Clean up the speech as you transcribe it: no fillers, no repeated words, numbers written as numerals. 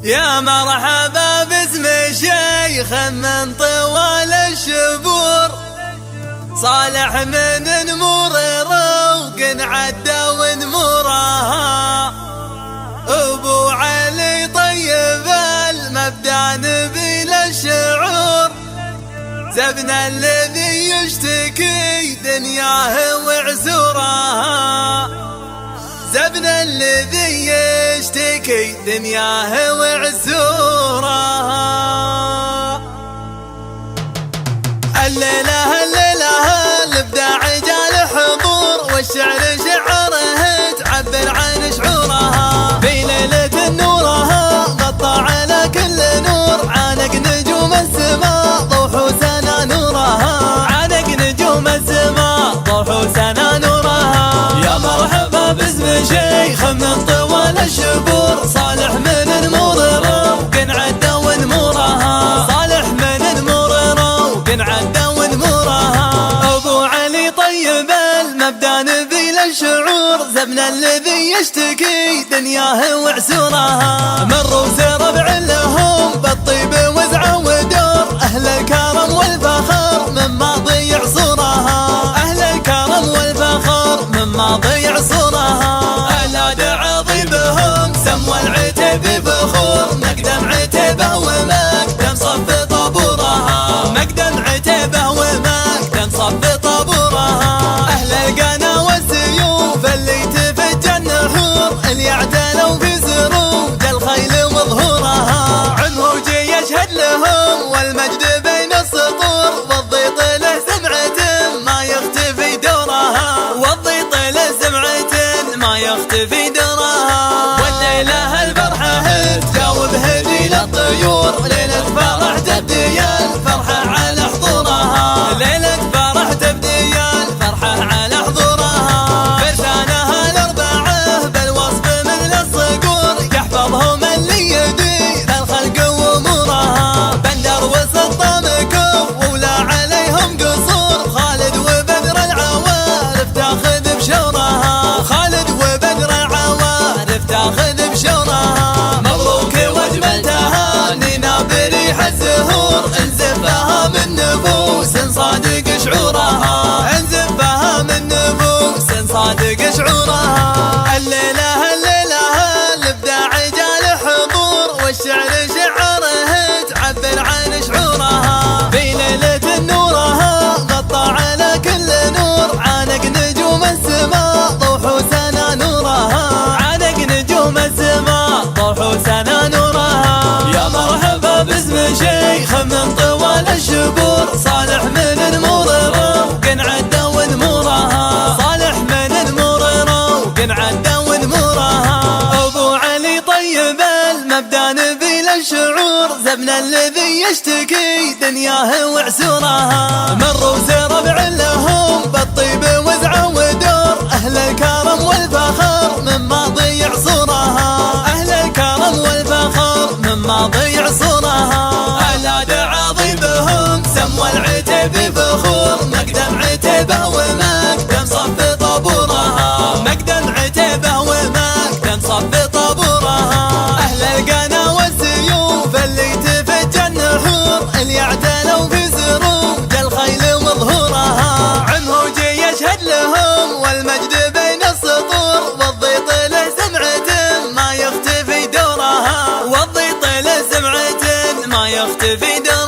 يا مرحبا باسم شيخ من طوال الشبور، صالح من نمور روق عدى ونمورها، ابو علي طيب المبدأ نبيل الشعور، زبنا الذي يشتكي دنياه وعسورها، زبنا الذي يشتكي دنياه وعسورها. الليلة الابداع جال حضور، والشعر شعره تعبر عن شعورها، في ليلة نورها غطى على كل نور، عانق نجوم السماء ضوح سنا نورها، عانق نجوم السماء ضوح سنا نورها. يا مرحبا باسم شيخ من طوال الشبور، صالح من نمور روق عدى ونمورها، صالح من نمور روق عدى ونمورها، ابو علي طيب المبدأ نبيل الشعور، زبنا الذي يشتكي دنياه وعسورها، مروا ربع لهم بالطيب وزعه ودور، اهل الكرم والفخر مما ضيع صورها، اهل الكرم والفخر مما ضيع صورها، اولاد عظيمهم سموا العتب بخور، مقدم عتبه ومقدم صف طابورها، مقدم عتبه ومقدم صف طابورها، اهل القنا والسيوف اللي تفج النحور، اللي يعتنوا في سروج الخيل وظهورها، عنهوج يشهد لهم والمجد بين السطور، والضيط له سمعة ما يختفي دورها، والضيط له سمعة ما يختفي دورها، والليلة الفرحة تجاوب هدي للطيور، ليلة فرح تبدي الفرحة على حضورها، ليلة فرح تبدي الفرحة على حضورها، فرسانها الأربعة بالوصف من الصقور، يحفظهم اللي يدير الخلق وأمورها، بندر وسط مكوف ولا عليهم قصور، خالد وبدر العوارف تاخذ بشورها، خالد وبدر العوارف تاخذ بشورها، مبروك واجمل تهانينا بريح الزهور، انزفها من نفوس صادق شعورها، انزفها من نفوس صادق شعورها. الليلة الابداع جال حضور، والشعر شعره تعبر عن شعورها، في ليلة نورها غطى على كل نور، عانق نجوم السماء ضوح سنا نورها، عانق نجوم السماء ضوح سنا نورها. يا مرحبا باسم شيخ من طوال الشبور، صالح من نمور روق عدى ونمورها، صالح من نمور روق عدى ونمورها، ابو علي طيب المبدأ نبيل الشعور، زبنا الذي يشتكي دنياه وعسورها، مروا ربع لهم بالطيب وزعه ودور، اهل الكرم والفخر مما ضيع صورها، اهل الكرم والفخر مما ضيع صورها، اولاد عظيمهم سموا العتب بخور، مقدم عتبه ومقدم صف طابورها، مقدم عتبه ومقدم صف طابورها، اهل القنا والسيوف اللي تفج النحور، اللي يعتنوا في سروج الخيل وظهورها، عنهوج يشهد لهم والمجد بين السطور، والضيط له سمعة ما يختفي دورها، والضيط له سمعة ما يختفي دورها.